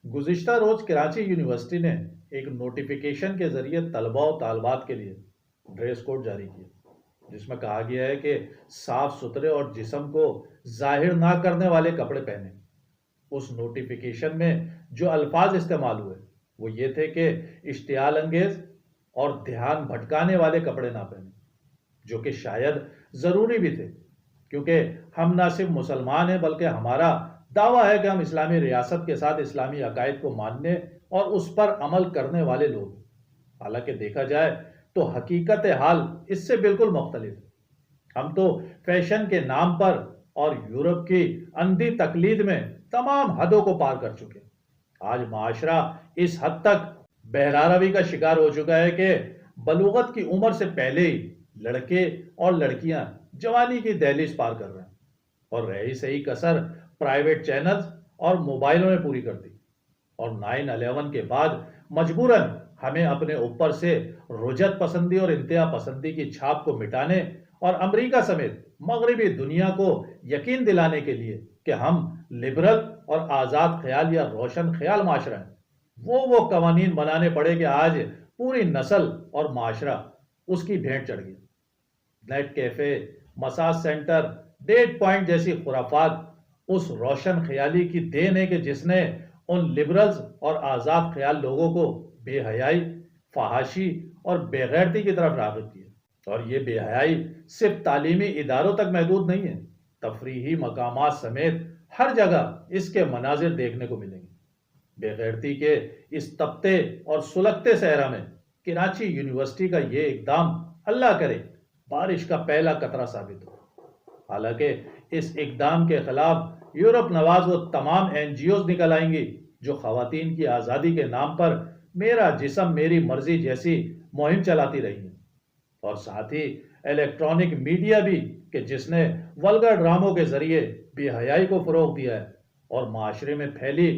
گزشتہ روز کراچی یونیورسٹی نے ایک نوٹیفیکیشن کے ذریعے طلباء و طالبات کے لیے ڈریس کوڈ جاری کیا، جس میں کہا گیا ہے کہ صاف ستھرے اور جسم کو ظاہر نہ کرنے والے کپڑے پہنے۔ اس نوٹیفیکیشن میں جو الفاظ استعمال ہوئے وہ یہ تھے کہ اشتعال انگیز اور دھیان بھٹکانے والے کپڑے نہ پہنے، جو کہ شاید ضروری بھی تھے، کیونکہ ہم نہ صرف مسلمان ہیں بلکہ ہمارا دعویٰ ہے کہ ہم اسلامی ریاست کے ساتھ اسلامی عقائد کو ماننے اور اس پر عمل کرنے والے لوگ ہیں۔ حالانکہ دیکھا جائے تو حقیقت حال اس سے بالکل مختلف ہے۔ ہم تو فیشن کے نام پر اور یورپ کی اندھی تقلید میں تمام حدوں کو پار کر چکے ہیں۔ آج معاشرہ اس حد تک بہراروی کا شکار ہو چکا ہے کہ بلوغت کی عمر سے پہلے ہی لڑکے اور لڑکیاں جوانی کی دہلیز پار کر رہے ہیں، اور رہی صحیح کسر پرائیویٹ چینلز اور موبائلوں نے پوری کر دی۔ اور 9/11 کے بعد مجبوراً ہمیں اپنے اوپر سے رجت پسندی اور انتہا پسندی کی چھاپ کو مٹانے اور امریکہ سمیت مغربی دنیا کو یقین دلانے کے لیے کہ ہم لبرل اور آزاد خیال یا روشن خیال معاشرہ ہیں، وہ قوانین بنانے پڑے کہ آج پوری نسل اور معاشرہ اس کی بھیڑ چڑھ گئی۔ Net cafe, massage centre, date point جیسی خرافات اس روشن خیالی کی دین ہے کہ جس نے ان لبرلز اور آزاد خیال لوگوں کو بے حیائی، فحاشی اور بے غیرتی کی طرف راغب کیا۔ اور یہ بے حیائی صرف تعلیمی اداروں تک محدود نہیں ہے، تفریحی مقامات سمیت ہر جگہ اس کے مناظر دیکھنے کو ملیں گے۔ بے غیرتی کے اس تپتے اور سلگتے صحرا میں کراچی یونیورسٹی کا یہ اقدام اللہ کرے بارش کا پہلا قطرہ ثابت ہو۔ حالانکہ اس اقدام کے خلاف یورپ نواز وہ تمام NGOs نکل آئیں گی جو خواتین کی آزادی کے نام پر میرا جسم میری مرضی جیسی مہم چلاتی رہی ہیں، اور ساتھ ہی الیکٹرانک میڈیا بھی کہ جس نے ولگر ڈراموں کے ذریعے بے حیائی کو فروغ دیا ہے اور معاشرے میں پھیلی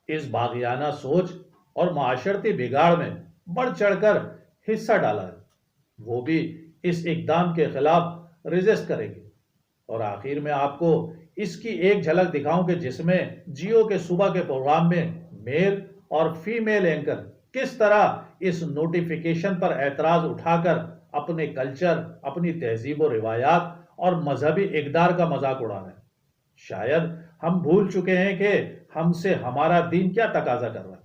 اس باغیانہ سوچ اور معاشرتی بگاڑ میں بڑھ چڑھ کر حصہ ڈالا ہے، وہ بھی اس اقدام کے خلاف ریزسٹ کرے گی۔ اور آخر میں آپ کو اس کی ایک جھلک دکھاؤں کہ جس میں جیو کے صبح کے پروگرام میں میل اور فیمیل اینکر کس طرح اس نوٹیفیکیشن پر اعتراض اٹھا کر اپنے کلچر، اپنی تہذیب و روایات اور مذہبی اقدار کا مذاق اڑا رہے ہیں۔ شاید ہم بھول چکے ہیں کہ ہم سے ہمارا دین کیا تقاضا کر رہا ہے،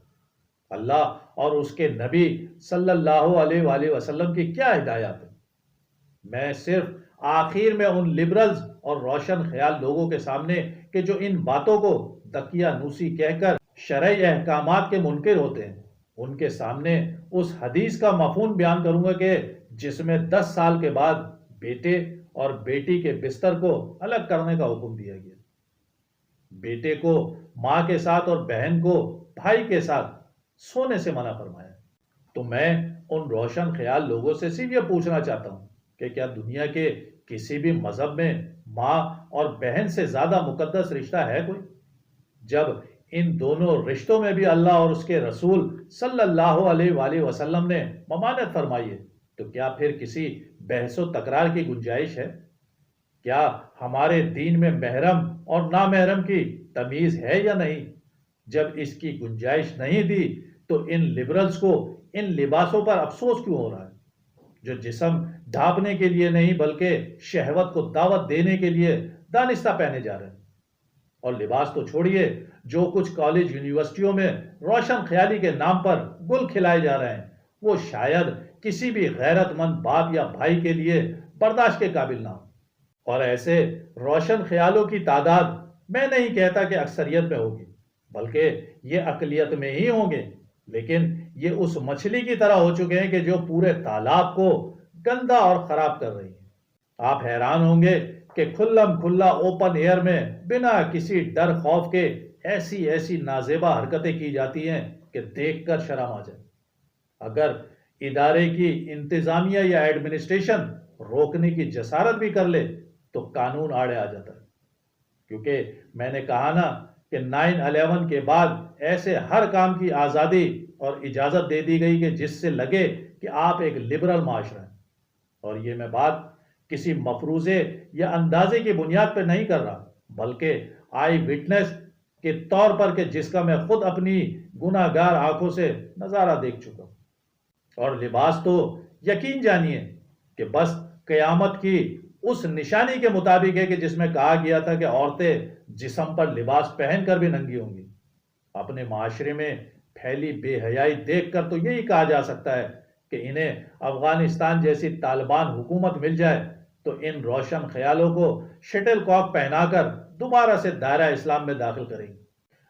اللہ اور اس کے نبی صلی اللہ علیہ وآلہ وسلم کی کیا ہدایات ہے۔ میں صرف آخر میں ان لبرلز اور روشن خیال لوگوں کے سامنے کہ جو ان باتوں کو دقیانوسی کہہ کر شرعی احکامات کے منکر ہوتے ہیں، ان کے سامنے اس حدیث کا مفہوم بیان کروں گا کہ جس میں 10 سال کے بعد بیٹے اور بیٹی کے بستر کو الگ کرنے کا حکم دیا گیا، بیٹے کو ماں کے ساتھ اور بہن کو بھائی کے ساتھ سونے سے منع فرمایا۔ تو میں ان روشن خیال لوگوں سے صرف یہ پوچھنا چاہتا ہوں کہ کیا دنیا کے کسی بھی مذہب میں ماں اور بہن سے زیادہ مقدس رشتہ ہے کوئی؟ جب ان دونوں رشتوں میں بھی اللہ اور اس کے رسول صلی اللہ علیہ وآلہ وسلم نے ممانعت فرمائی ہے، تو کیا پھر کسی بحث و تکرار کی گنجائش ہے؟ کیا ہمارے دین میں محرم اور نامحرم کی تمیز ہے یا نہیں؟ جب اس کی گنجائش نہیں دی تو ان لبرلز کو ان لباسوں پر افسوس کیوں ہو رہا ہے جو جسم ڈھانپنے کے لیے نہیں بلکہ شہوت کو دعوت دینے کے لیے دانستہ پہنے جا رہے ہیں؟ اور لباس تو چھوڑیے، جو کچھ کالج یونیورسٹیوں میں روشن خیالی کے نام پر گل کھلائے جا رہے ہیں وہ شاید کسی بھی غیرت مند باپ یا بھائی کے لیے برداشت کے قابل نہ ہو۔ اور ایسے روشن خیالوں کی تعداد میں نہیں کہتا کہ اکثریت میں ہوگی، بلکہ یہ اقلیت میں ہی ہوں گے، لیکن یہ اس مچھلی کی طرح ہو چکے ہیں کہ جو پورے تالاب کو گندا اور خراب کر رہی ہے۔ آپ حیران ہوں گے کہ کھلم کھلا اوپن ایئر میں بنا کسی ڈر خوف کے ایسی نازیبا حرکتیں کی جاتی ہیں کہ دیکھ کر شرم آ جائے۔ اگر ادارے کی انتظامیہ یا ایڈمنسٹریشن روکنے کی جسارت بھی کر لے تو قانون آڑے آ جاتا ہے، کیونکہ میں نے کہا نا کہ 9/11 کے بعد ایسے ہر کام کی آزادی اور اجازت دے دی گئی کہ جس سے لگے کہ آپ ایک لبرل معاشرہ ہیں۔ اور یہ میں بات کسی مفروضے یا اندازے کی بنیاد پر نہیں کر رہا، بلکہ آئی وٹنس کے طور پر کہ جس کا میں خود اپنی گناہگار آنکھوں سے نظارہ دیکھ چکا ہوں۔ اور لباس تو یقین جانیے کہ بس قیامت کی اس نشانی کے مطابق ہے کہ جس میں کہا گیا تھا کہ عورتیں جسم پر لباس پہن کر بھی ننگی ہوں گی۔ اپنے معاشرے میں پھیلی بے حیائی دیکھ کر تو یہی کہا جا سکتا ہے کہ انہیں افغانستان جیسی طالبان حکومت مل جائے تو ان روشن خیالوں کو شٹل کاک پہنا کر دوبارہ سے دائرہ اسلام میں داخل کریں گے۔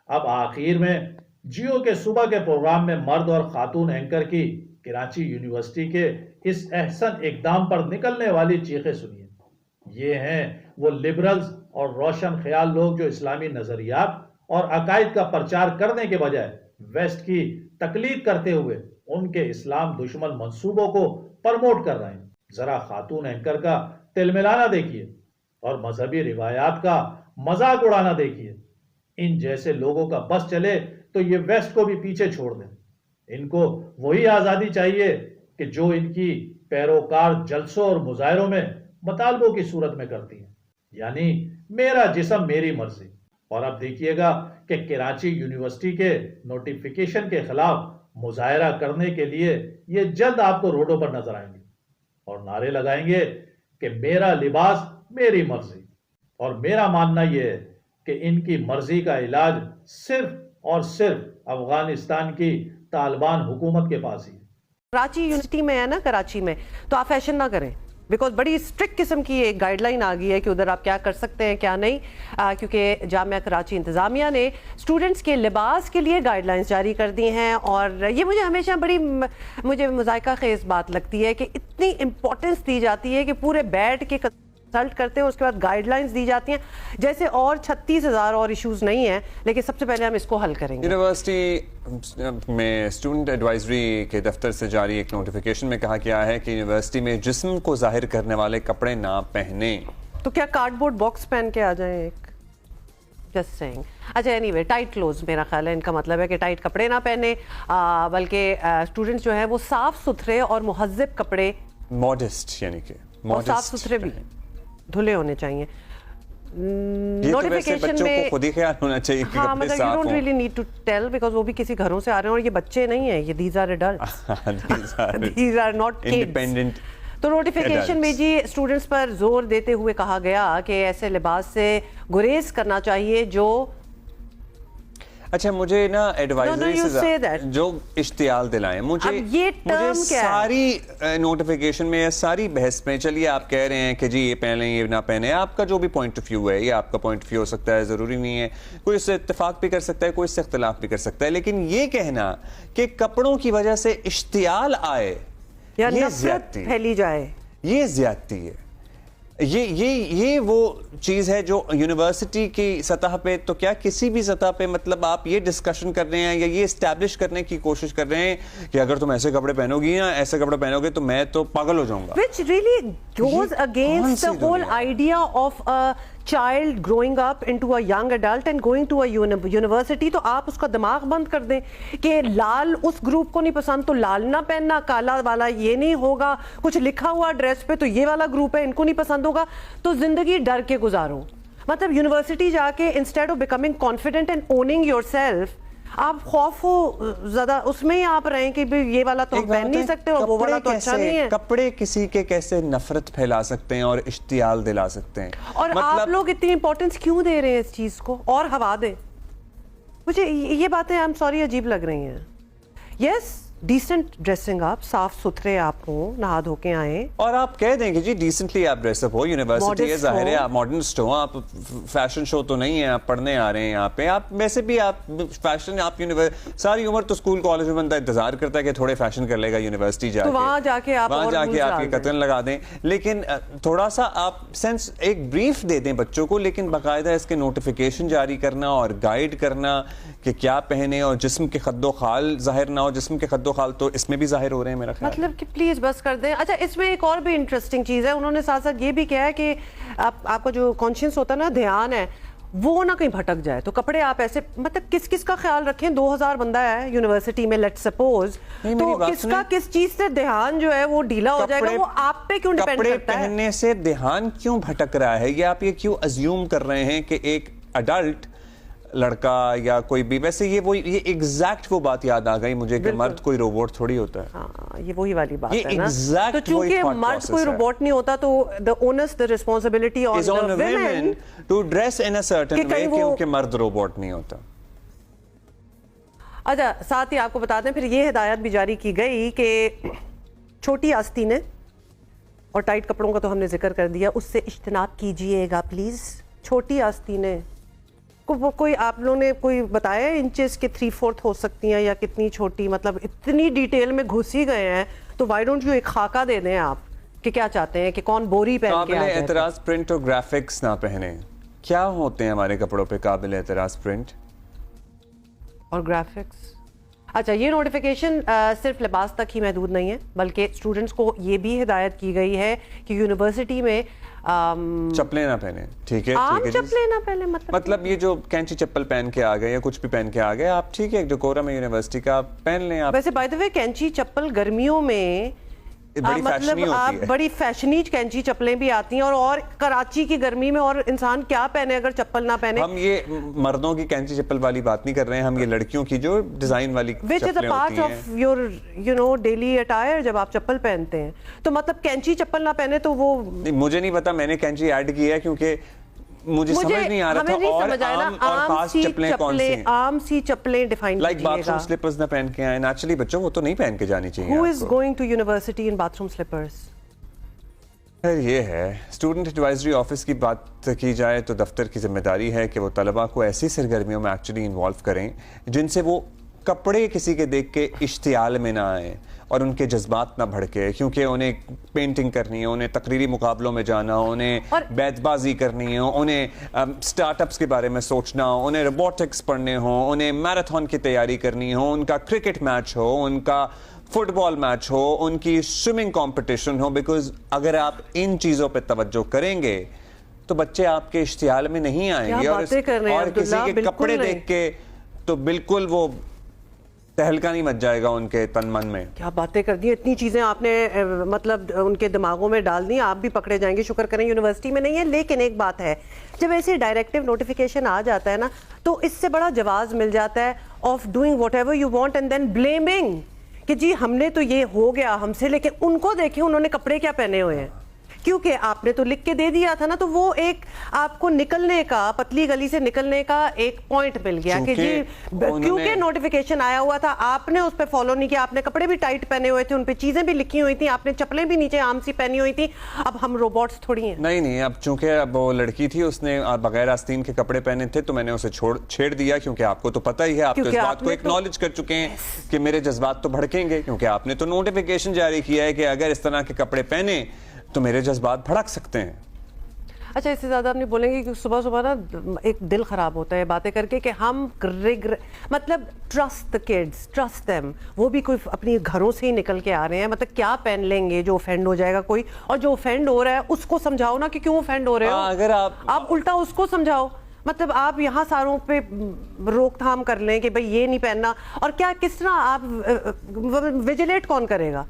اب آخر میں جیو کے صبح کے پروگرام میں مرد اور خاتون اینکر کی کراچی یونیورسٹی کے اس احسن اقدام پر نکلنے والی چیخیں سنیے۔ یہ ہیں وہ لبرلز اور روشن خیال لوگ جو اسلامی نظریات اور عقائد کا پرچار کرنے کے بجائے ویسٹ کی تقلید کرتے ہوئے ان کے اسلام دشمن منصوبوں کو پرموٹ کر رہے ہیں۔ ذرا خاتون اینکر کا تل ملانا دیکھیے اور مذہبی روایات کا مذاق اڑانا دیکھیے۔ ان جیسے لوگوں کا بس چلے تو یہ ویسٹ کو بھی پیچھے چھوڑ دیں۔ ان کو وہی آزادی چاہیے کہ جو ان کی پیروکار جلسوں اور مظاہروں میں مطالبوں کی صورت میں کرتی ہیں، یعنی میرا جسم میری مرضی۔ اور اب دیکھیے گا کہ کراچی یونیورسٹی کے نوٹیفیکیشن کے خلاف مظاہرہ کرنے کے لیے یہ جلد آپ کو روڈوں پر نظر آئیں گے اور نعرے لگائیں گے کہ میرا لباس میری مرضی۔ اور میرا ماننا یہ ہے کہ ان کی مرضی کا علاج صرف اور صرف افغانستان کی طالبان حکومت کے پاس ہی ہے۔ کراچی یونیورسٹی میں ہے نا، کراچی میں تو آپ فیشن نہ کریں، بیکاز بڑی اسٹرکٹ قسم کی ایک گائیڈ لائن آ گئی ہے کہ ادھر آپ کیا کر سکتے ہیں کیا نہیں، کیونکہ جامعہ کراچی انتظامیہ نے اسٹوڈنٹس کے لباس کے لیے گائیڈ لائنز جاری کر دی ہیں۔ اور یہ مجھے ہمیشہ مجھے مذائقہ خیز بات لگتی ہے کہ اتنی امپورٹنس دی جاتی ہے کہ پورے بیٹھ کے کنسلٹ کرتے ہیں، اس کے بعد گائیڈ لائنز دی جاتی ہیں جیسے اور 36,000 اور ایشوز نہیں ہیں، لیکن سب سے پہلے ہم اس کو حل کریں گے۔ یونیورسٹی میں اسٹوڈنٹ ایڈوائزری کے دفتر سے جاری ایک نوٹیفیکیشن میں کہا گیا ہے کہ یونیورسٹی میں جسم کو ظاہر کرنے والے کپڑے نہ پہنیں۔ تو کیا کارڈ بورڈ باکس پہن کے آ جائیں ایک؟ Just sing. اچھا اینی وے، ٹائٹ کلوز میرا خیال ہے ان کا مطلب ہے کہ ٹائٹ کپڑے نہ پہنے، بلکہ اسٹوڈنٹس جو ہیں وہ صاف ستھرے اور مہذب کپڑے، ماڈسٹ یعنی کہ صاف ستھرے بھی دھلے ہونے چاہیے۔ نوٹیفیکیشن میں خود ہی خیال ہونا چاہیے کہ کپڑے صاف ہوں۔ you don't really need to tell because وہ بھی کسی گھروں سے آ رہے ہیں اور یہ بچے نہیں ہیں، یہ these are adults these are not kids independent۔ تو نوٹیفیکیشن میں جی اسٹوڈنٹس پر زور دیتے ہوئے کہا گیا کہ ایسے لباس سے گریز کرنا چاہیے جو اچھا مجھے نا ایڈوائزری سے جو اشتعال دلائیں، مجھے ساری نوٹیفیکیشن میں ساری بحث میں، چلیے آپ کہہ رہے ہیں کہ جی یہ پہن لیں یہ نہ پہنیں، آپ کا جو بھی پوائنٹ آف ویو ہے یہ آپ کا پوائنٹ آف ویو ہو سکتا ہے، ضروری نہیں ہے، کوئی اس سے اتفاق بھی کر سکتا ہے، کوئی اس سے اختلاف بھی کر سکتا ہے، لیکن یہ کہنا کہ کپڑوں کی وجہ سے اشتعال آئے یا نفرت پھیلی جائے، یہ زیادتی ہے۔ یہ وہ چیز ہے جو یونیورسٹی کی سطح پہ، تو کیا کسی بھی سطح پہ مطلب آپ یہ ڈسکشن کر رہے ہیں یا یہ اسٹیبلش کرنے کی کوشش کر رہے ہیں کہ اگر تم ایسے کپڑے پہنو گی نا، ایسے کپڑے پہنو گے تو میں تو پاگل ہو جاؤں گا، which really goes against the whole idea of a child growing up into a young adult and going to a university۔ تو آپ اس کا دماغ بند کر دیں کہ لال اس گروپ کو نہیں پسند تو لال نہ پہننا، کالا والا یہ نہیں ہوگا، کچھ لکھا ہوا ڈریس پہ تو یہ والا گروپ ہے ان کو نہیں پسند ہوگا، تو زندگی ڈر کے گزارو۔ مطلب یونیورسٹی جا کے instead of becoming confident and owning yourself, آپ خوف ہو زیادہ اس میں ہی آپ رہیں کہ یہ والا تو پہن نہیں سکتے اور وہ والا تو اچھا نہیں ہے۔ کپڑے کسی کے کیسے نفرت پھیلا سکتے ہیں اور اشتعال دلا سکتے ہیں، اور آپ لوگ اتنی امپورٹنس کیوں دے رہے ہیں اس چیز کو، اور ہوا دیں۔ مجھے یہ باتیں I'm sorry عجیب لگ رہی ہیں۔ یس ڈیسنٹ ڈریسنگ اپ، صاف ستھرے آپ ہوں، نہا دھو کے آئیں، اور آپ کہہ دیں کہ جی ڈیسنٹلی آپ ڈریس اپ ہو، یونیورسٹی ہے، ظاہر ہے آپ ماڈرنسٹ ہو، آپ فیشن شو تو نہیں ہے، آپ پڑھنے آ رہے ہیں یہاں پہ، آپ ویسے بھی آپ فیشن، آپ ساری عمر تو اسکول کالج میں بندہ انتظار کرتا ہے کہ تھوڑے فیشن کر لے گا، یونیورسٹی جا کے وہاں جا کے آپ کی قطن لگا دیں، لیکن تھوڑا سا آپ سینس ایک بریف دے دیں بچوں کو، لیکن باقاعدہ اس کے نوٹیفیکیشن جاری کرنا اور گائیڈ کرنا کہ کیا پہنے، اور جسم کے خد و خال ظاہر نہ ہو، جسم کے خد و خال تو اس میں بھی ظاہر ہو رہے ہیں میرا خیال، مطلب کہ پلیز بس کر دیں۔ اچھا اس میں ایک اور بھی انٹرسٹنگ چیز ہے، انہوں نے ساتھ ساتھ یہ بھی کہا ہے کہ آپ کا جو کانشینس ہوتا ہے نا، دھیان ہے، وہ نہ کہیں بھٹک جائے، تو کپڑے آپ ایسے مطلب کس کا خیال رکھیں، 2000 بندہ ہے یونیورسٹی میں لیٹ سپوز، تو کس کا کس چیز سے دھیان جو ہے وہ ڈھیلا ہو جائے گا، وہ آپ پہ کیوں ڈیپینڈ کرتا ہے؟ کپڑے پہننے سے دھیان کیوں بھٹک رہا ہے، یہ آپ یہ کیوں ازیوم کر رہے ہیں کہ ایک اڈلٹ لڑکا یا کوئی بھی. ویسے یہ ایگزیکٹ وہ بات یاد آ گئی مجھے کہ مرد کوئی روبوٹ تھوڑی ہوتا ہے. ہاں یہ وہی والی بات ہے نا. تو چونکہ مرد کوئی روبوٹ نہیں ہوتا تو the onus, the responsibility on the women to dress in a certain way کیونکہ مرد روبوٹ نہیں ہوتا. اچھا ساتھ ہی آپ کو بتا دیں پھر یہ ہدایت بھی جاری کی گئی کہ چھوٹی آستینیں اور ٹائٹ کپڑوں کا تو ہم نے ذکر کر دیا, اس سے اجتناب کیجئے گا پلیز. چھوٹی آستینیں کوئی آپ لوگوں نے کوئی بتایا انچز کے 3/4 ہو سکتی ہیں یا کتنی چھوٹی, مطلب اتنی ڈیٹیل میں گھس ہی گئے ہیں تو وائی ڈونٹ یو ایک خاکہ دے دیں آپ کہ کیا چاہتے ہیں کہ کون بوری پہن کے قابل اعتراض پرنٹ اور گرافکس نہ پہنے. کیا ہوتے ہیں ہمارے کپڑوں پہ قابل اعتراض پرنٹ اور گرافکس؟ اچھا یہ نوٹیفیکیشن صرف لباس تک ہی محدود نہیں ہے بلکہ اسٹوڈنٹس کو یہ بھی ہدایت کی گئی ہے کہ یونیورسٹی میں چپلیں نہ پہنے. ٹھیک ہے عام چپلیں نہ پہنے, مطلب یہ جو کینچی چپل پہن کے آ گئے یا کچھ بھی پہن کے آ گئے آپ, ٹھیک ہے ایک ڈیکورم ہے یونیورسٹی کا, آپ پہن لیں. آپ ویسے بائی دی وے کینچی چپل گرمیوں میں مطلب آپ بڑی فیشنی کینچی چپلیں بھی آتی ہیں اور کراچی کی گرمی میں اور انسان کیا پہنے اگر چپل نہ پہنے. ہم یہ مردوں کی کینچی چپل والی بات نہیں کر رہے ہیں, ہم یہ لڑکیوں کی جو ڈیزائن والی which is a part of your daily attire جب آپ چپل پہنتے ہیں تو مطلب کینچی چپل نہ پہنے تو وہ مجھے نہیں پتا. میں نے کینچی ایڈ کی ہے کیونکہ مجھے سمجھ نہیں آ رہا تھا اور خاص چپلیں کون سی ہیں. عام سی چپلیں ڈیفائن کیجئے گا. لائک باتھ روم سلیپرز نہ پہن کے آئیں. نیچرلی بچوں وہ تو نہیں پہن کے جانی چاہیے. Who is going to university in bathroom slippers? یہ ہے اسٹوڈنٹ ایڈوائزری آفس کی بات کی جائے تو دفتر کی ذمہ داری ہے کہ وہ طلباء کو ایسی سرگرمیوں میں ایکچولی انوالو کریں جن سے وہ کپڑے کسی کے دیکھ کے اشتعال میں نہ آئیں اور ان کے جذبات نہ بھڑکے, کیونکہ انہیں پینٹنگ کرنی ہے, انہیں تقریری مقابلوں میں جانا, انہیں بیت بازی کرنی ہے, انہیں سٹارٹ اپس کے بارے میں سوچنا ہو, انہیں روبوٹکس پڑھنے ہوں, انہیں میراتھن کی تیاری کرنی ہو, ان کا کرکٹ میچ ہو, ان کا فٹ بال میچ ہو, ان کی سوئمنگ کمپٹیشن ہو. بیکاز اگر آپ ان چیزوں پہ توجہ کریں گے تو بچے آپ کے اشتعال میں نہیں آئیں گے اور کسی کے کپڑے دیکھ کے تو بالکل وہ تہلکہ نہیں مچ جائے گا ان کے تن من میں. کیا باتیں کر دی, اتنی چیزیں آپ نے مطلب ان کے دماغوں میں ڈال دی, آپ بھی پکڑے جائیں گے. شکر کریں یونیورسٹی میں نہیں ہے. لیکن ایک بات ہے, جب ایسے ڈائریکٹیو نوٹیفیکیشن آ جاتا ہے نا تو اس سے بڑا جواز مل جاتا ہے of doing whatever you want and then blaming کہ جی ہم نے تو یہ ہو گیا ہم سے, لیکن ان کو دیکھیں انہوں نے کپڑے کیا پہنے ہوئے ہیں, کیونکہ آپ نے تو لکھ کے دے دیا تھا نا. تو وہ ایک آپ کو نکلنے کا, پتلی گلی سے نکلنے کا ایک پوائنٹ مل گیا کہ جی کیونکہ نوٹیفیکیشن آیا ہوا تھا آپ نے اس پہ فالو نہیں کیا. آپ نے کپڑے بھی ٹائٹ پہنے ہوئے تھے, ان پہ چیزیں بھی لکھی ہوئی تھیں, آپ نے چپلیں بھی نیچے عام سی پہنی ہوئی تھیں. اب ہم روبوٹس تھوڑی ہیں. نہیں اب چونکہ اب وہ لڑکی تھی اس نے بغیر آستین کے کپڑے پہنے تھے تو میں نے اسے چھیڑ دیا, کیونکہ آپ کو تو پتہ ہی ہے, آپ تو اس بات کو ایکنالج کر چکے ہیں کہ میرے جذبات تو بھڑکیں گے, کیونکہ آپ نے تو نوٹیفیکیشن جاری کیا ہے کہ اگر اس طرح کے کپڑے پہنے تو میرے جذبات بھڑک سکتے ہیں. اچھا اس سے زیادہ آپ نہیں بولیں گے کہ صبح صبح نا ایک دل خراب ہوتا ہے باتیں کر کے کہ ہم مطلب ٹرسٹ کڈز, ٹرسٹ دیم. وہ بھی کوئی اپنی گھروں سے ہی نکل کے آ رہے ہیں, مطلب کیا پہن لیں گے جو اوفینڈ ہو جائے گا کوئی, اور جو اوفینڈ ہو رہا ہے اس کو سمجھاؤ نا کہ کیوں اوفینڈ ہو رہے ہو. اگر آپ الٹا اس کو سمجھاؤ, مطلب آپ یہاں ساروں پہ روک تھام کر لیں کہ بھئی یہ نہیں پہننا. اور کیا کس طرح آپ ویجیلیٹ کون کرے گا؟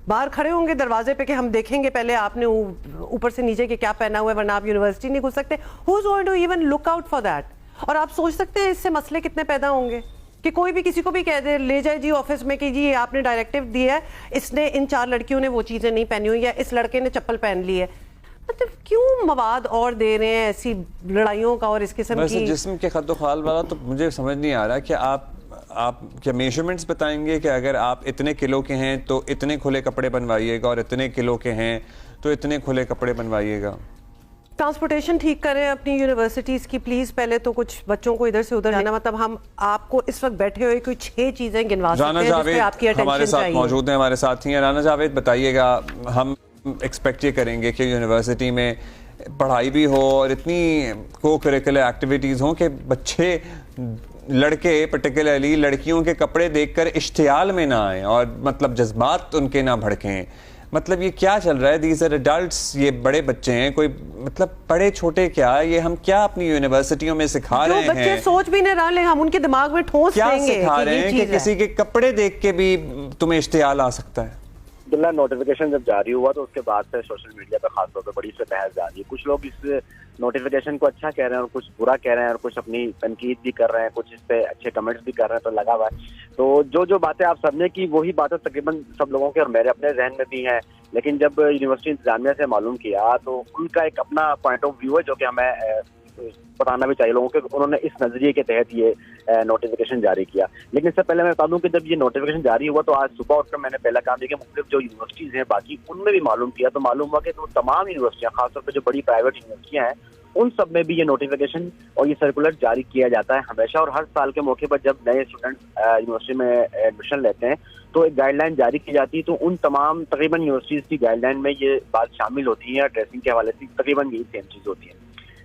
باہر کھڑے ہوں گے دروازے پہ کہ ہم دیکھیں گے پہلے آپ نے اوپر سے نیچے کے کیا پہنا ہوا ہے ورنہ آپ یونیورسٹی نہیں گھس سکتے. Who's going to even look out for that? اور آپ سوچ سکتے ہیں اس سے مسئلے کتنے پیدا ہوں گے کہ کوئی بھی کسی کو بھی کہہ دے, لے جائے جی آفس میں کہ جی آپ نے ڈائریکٹیو دیا ہے, اس نے ان 4 لڑکیوں نے وہ چیزیں نہیں پہنی ہوئی یا اس لڑکے نے چپل پہن لی ہے. مطلب کیوں مواد اور دے رہے ہیں ایسی لڑائیوں کا اور اس قسم کی. جسم کے خد و خال والا تو مجھے سمجھ نہیں آ رہا کہ آپ کیا میجرمنٹس بتائیں گے کہ اگر آپ اتنے کلو کے ہیں تو اتنے کھلے کپڑے بنوائیے گا اور اتنے کلو کے ہیں تو اتنے کھلے کپڑے بنوائیے گا. ٹرانسپورٹیشن ٹھیک کریں اپنی یونیورسٹیز کی پلیز. پہلے تو کچھ بچوں کو ادھر سے ادھر جانا, مطلب ہم آپ کو اس وقت بیٹھے ہوئے کوئی 6 چیزیں گنوا سکتے ہیں جس پہ آپ کی اٹینشن ہمارے ساتھ موجود ہیں, ہمارے ساتھ ہی ہیں. رانا جاوید بتائیے گا, ہم ایکسپیکٹ یہ کریں گے کہ یونیورسٹی میں پڑھائی بھی ہو اور اتنی کو کریکولر ایکٹیویٹیز ہوں کہ بچے لڑکے پرٹیکولرلی لڑکیوں کے کپڑے دیکھ کر اشتعال میں نہ آئیں اور مطلب جذبات ان کے نہ بھڑکیں. مطلب یہ کیا چل رہا ہے؟ دیز آر ایڈلٹس, یہ بڑے بچے ہیں, کوئی مطلب بڑے چھوٹے کیا, یہ ہم کیا اپنی یونیورسٹیوں میں سکھا رہے ہیں؟ جو بچے سوچ بھی نہیں رہے ہم ان کے دماغ میں ٹھوس دیں گے. کیا سکھا رہے ہیں کہ کسی کے کپڑے دیکھ کے بھی تمہیں اشتعال آ سکتا ہے؟ عبداللہ نوٹیفیکیشن جب جاری ہوا تو اس کے بعد سے سوشل میڈیا پہ خاص طور پہ بڑی سے بحث جاری ہے. کچھ لوگ اس نوٹیفیکیشن کو اچھا کہہ رہے ہیں اور کچھ برا کہہ رہے ہیں اور کچھ اپنی تنقید بھی کر رہے ہیں, کچھ اس پہ اچھے کمنٹس بھی کر رہے ہیں, تو لگا ہوا ہے. تو جو باتیں آپ سب نے کی وہی باتیں تقریباً سب لوگوں کے اور میرے اپنے ذہن میں بھی ہیں, لیکن جب یونیورسٹی انتظامیہ سے معلوم کیا تو ان کا ایک اپنا پوائنٹ آف ویو ہے جو کہ ہمیں بتانا بھی چاہیے لوگوں کو, انہوں نے اس نظریے کے تحت یہ نوٹیفیکیشن جاری کیا. لیکن اس سے پہلے میں بتا دوں کہ جب یہ نوٹیفیکیشن جاری ہوا تو آج صبح اٹھ کر میں نے پہلا کام کیا کہ مختلف جو یونیورسٹیز ہیں باقی ان میں بھی معلوم کیا, تو معلوم ہوا کہ وہ تمام یونیورسٹیاں خاص طور پہ جو بڑی پرائیویٹ یونیورسٹیاں ہیں ان سب میں بھی یہ نوٹیفیکیشن اور یہ سرکولر جاری کیا جاتا ہے ہمیشہ. اور ہر سال کے موقع پر جب نئے اسٹوڈنٹ یونیورسٹی میں ایڈمیشن لیتے ہیں تو ایک گائیڈ لائن جاری کی جاتی ہے, تو ان تمام تقریباً یونیورسٹیز کی گائیڈ لائن میں یہ بات شامل ہوتی ہے. ڈریسنگ کے حوالے سے تقریباً یہی سیم چیز ہوتی ہے.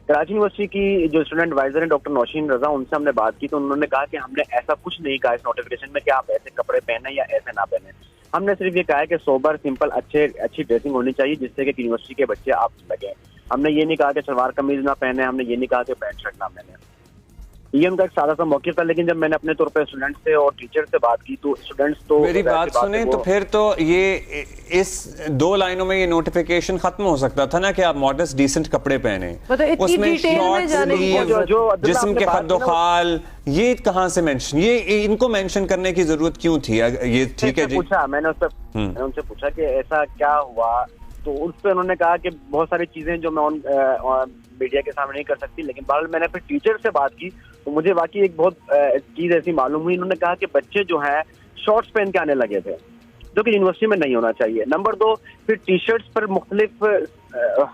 کراچی یونیورسٹی کی جو اسٹوڈنٹ ایڈوائزر ہیں ڈاکٹر نوشین رضا, ان سے ہم نے بات کی تو انہوں نے کہا کہ ہم نے ایسا کچھ نہیں کہا اس نوٹیفیکیشن میں کہ آپ ایسے کپڑے پہنیں یا ایسے نہ پہنیں. ہم نے صرف یہ کہا ہے کہ سوبر سمپل اچھی ڈریسنگ ہونی چاہیے جس سے کہ یونیورسٹی کے بچے آپ لگیں. ہم نے یہ نہیں کہا کہ شلوار قمیض نہ پہنے, ہم نے یہ نہیں کہا کہ پینٹ شرٹ نہ پہنے. یہ ان کا ایک سادہ سا موقف تھا. لیکن جب میں نے اپنے طور پہ اسٹوڈنٹ سے اور ٹیچر سے بات کی تو اسٹوڈنٹس تو میری بات سنیں تو پھر تو یہ اس 2 لائنوں میں یہ نوٹیفیکیشن ختم ہو سکتا تھا نا کہ آپ ماڈسٹ ڈیسنٹ کپڑے پہنے, اس میں شارٹ سلیو, جسم کے خد و خال, یہ کہاں سے مینشن, یہ ان کو مینشن کرنے کی ضرورت کیوں تھی؟ یہ ٹھیک ہے جی. میں نے ان سے پوچھا کہ ایسا کیا ہوا, تو اس پہ انہوں نے کہا کہ بہت ساری چیزیں جو میں میڈیا کے سامنے نہیں کر سکتی. لیکن بہرحال میں نے پھر ٹیچر سے بات کی تو مجھے واقعی ایک بہت چیز ایسی معلوم ہوئی. انہوں نے کہا کہ بچے جو ہیں شارٹس پہن کے آنے لگے تھے جو کہ یونیورسٹی میں نہیں ہونا چاہیے. نمبر 2, پھر ٹی شرٹس پر مختلف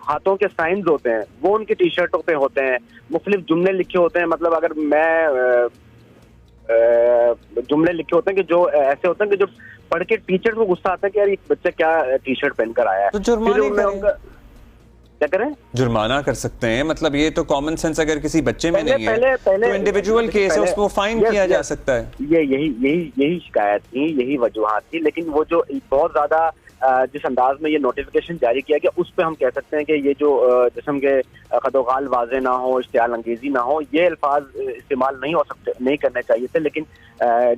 ہاتھوں کے سائنز ہوتے ہیں, وہ ان کی ٹی شرٹوں پہ ہوتے ہیں, مختلف جملے لکھے ہوتے ہیں. مطلب اگر میں جملے لکھے ہوتے ہیں کہ جو ایسے ہوتے ہیں کہ جو پڑھ کے ٹیچر کو غصہ آتا ہے کہ یار یہ بچہ کیا ٹی شرٹ پہن کر آیا ہے. کیا کریں, جرمانہ کر سکتے ہیں. مطلب یہ تو کامن سینس اگر کسی بچے میں نہیں ہے تو انڈیویجول کیس ہے, اس کو فائن کیا جا سکتا ہے. یہی شکایت تھی, یہی وجوہات تھی. لیکن وہ جو بہت زیادہ جس انداز میں یہ نوٹیفیکیشن جاری کیا گیا اس پہ ہم کہہ سکتے ہیں کہ یہ جو جسم کے خد و خال واضح نہ ہو, اشتعال انگیزی نہ ہو, یہ الفاظ استعمال نہیں کرنے چاہیے تھے. لیکن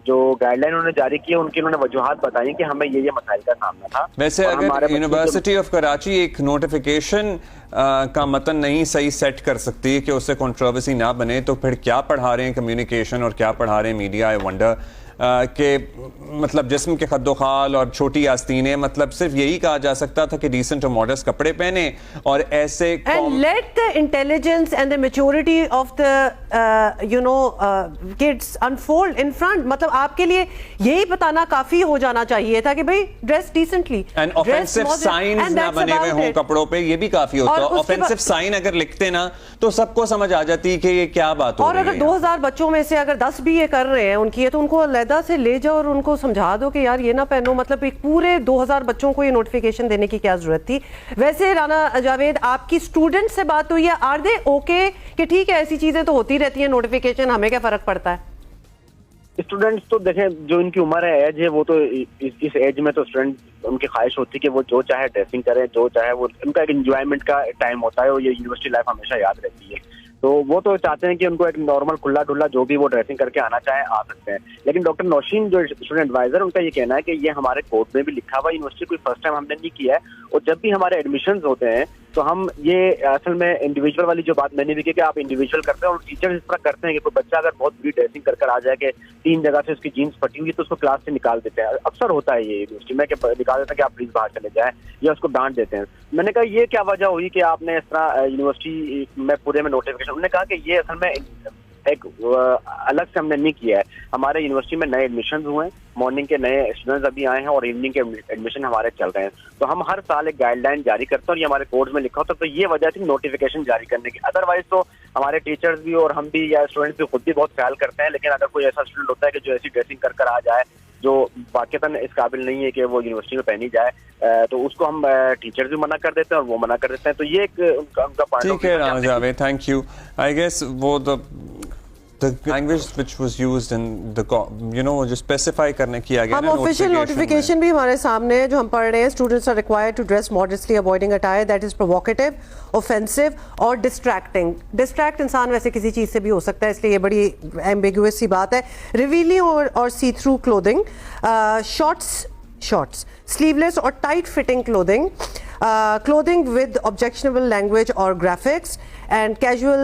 جو گائیڈ لائن انہوں نے جاری کی ان کی انہوں نے وجوہات بتائی کہ ہمیں یہ مسائل کا سامنا تھا. ویسے اگر یونیورسٹی آف کراچی ایک نوٹیفیکیشن کا متن نہیں صحیح سیٹ کر سکتی کہ اس سے کنٹروورسی نہ بنے تو پھر کیا پڑھا رہے ہیں کمیونیکیشن اور کیا پڑھا رہے ہیں میڈیا؟ آئی ونڈر کہ مطلب جسم کے خد و خال اور چھوٹی آستینیں, مطلب صرف یہی کہا جا سکتا تھا کہ ڈیسنٹ اور ماڈسٹ کپڑے پہنے اور ایسے and let the intelligence and the maturity of the kids unfold in front. مطلب آپ کے لیے یہی بتانا کافی ہو جانا چاہیے تھا کہ بھئی dress decently, and offensive signs نہ بنے ہوئے ہوں کپڑوں پہ, یہ بھی کافی ہوتا. offensive sign اگر لکھتے نا تو سب کو سمجھ آ جاتی کہ یہ کیا بات ہو رہی ہے. اور اگر 2000 بچوں میں سے اگر 10 بھی یہ کر رہے ہیں ان کی, تو ان کو علیحدہ سے لے جاؤ اور ان کو سمجھا دو کہ یار یہ نہ پہنو. مطلب ایک پورے 2000 بچوں کو یہ نوٹیفیکیشن دینے کی کیا ضرورت تھی؟ ویسے رانا جاوید, آپ کی اسٹوڈنٹ سے بات ہوئی ہے, آر دے اوکے کہ ٹھیک ہے ایسی چیزیں تو ہوتی رہتی ہیں, نوٹیفیکیشن ہمیں کیا فرق پڑتا ہے؟ اسٹوڈنٹس تو دیکھیں جو ان کی عمر ہے, ایج ہے, وہ تو اس ایج میں تو اسٹوڈنٹ ان کی خواہش ہوتی ہے کہ وہ جو چاہے ڈریسنگ کریں, جو چاہے وہ, ان کا ایک انجوائمنٹ کا ٹائم ہوتا ہے اور یہ یونیورسٹی لائف ہمیشہ یاد رہتی ہے. تو وہ تو چاہتے ہیں کہ ان کو ایک نارمل کھلا ڈھلا جو بھی وہ ڈریسنگ کر کے آنا چاہیں آ سکتے ہیں. لیکن ڈاکٹر نوشین جو اسٹوڈنٹ ایڈوائزر, ان کا یہ کہنا ہے کہ یہ ہمارے کوڈ میں بھی لکھا ہوا, یونیورسٹی کوئی فرسٹ ٹائم ہم نے نہیں کیا ہے. اور جب بھی ہمارے ایڈمیشنز ہوتے ہیں تو ہم یہ اصل میں انڈیویجول والی جو بات میں نے بھی کی کہ آپ انڈیویجول کرتے ہیں اور ٹیچر اس طرح کرتے ہیں کہ کوئی بچہ اگر بہت بری ڈریسنگ کر آ جائے کہ 3 جگہ سے اس کی جینس پھٹی ہوئی تو اس کو کلاس سے نکال دیتے ہیں. اکثر ہوتا ہے یہ یونیورسٹی میں کہ نکال دیتے ہیں کہ آپ پلیز باہر چلے جائیں یا اس کو ڈانٹ دیتے ہیں. میں نے کہا یہ کیا وجہ ہوئی کہ آپ نے اس طرح یونیورسٹی میں پورے میں نوٹیفیکیشن, انہوں نے کہا کہ یہ اصل میں ایک الگ سے ہم نے نہیں کیا ہے. ہمارے یونیورسٹی میں نئے ایڈمیشنز ہوئے ہیں, مارننگ کے نئے اسٹوڈنٹس ابھی آئے ہیں اور ایوننگ کے ایڈمیشن ہمارے چل رہے ہیں. تو ہم ہر سال ایک گائیڈ لائن جاری کرتے ہیں اور یہ ہمارے کوڈز میں لکھا ہوتا ہے. تو یہ وجہ تھی نوٹیفیکیشن جاری کرنے کی. ادروائز تو ہمارے ٹیچرز بھی اور ہم بھی یا اسٹوڈنٹس بھی خود بھی بہت خیال کرتے ہیں. لیکن اگر کوئی ایسا اسٹوڈنٹ ہوتا ہے کہ جو ایسی ڈریسنگ کر آ جائے جو واقعتاً اس قابل نہیں ہے کہ وہ یونیورسٹی میں پہنی جائے تو اس کو ہم ٹیچرز بھی منع کر دیتے ہیں اور وہ منع کر دیتے ہیں. تو یہ ایک ان کا پوائنٹ. ٹھیک ہے Rana Javed, thank you. I guess وہ the language which was used in the جو specify کرنے کیا گیا ہم official notification بھی ہمارے سامنے ہے جو ہم پڑھ رہے ہیں. Students are required to dress modestly, avoiding attire that is provocative, offensive اور distracting. Distract انسان ویسے کسی چیز سے بھی ہو سکتا ہے, اس لیے یہ بڑی ambiguous سی بات ہے. Revealing اور see through clothing, shorts, sleeveless or tight-fitting clothing, clothing with objectionable language or graphics, and casual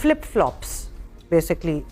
flip-flops basically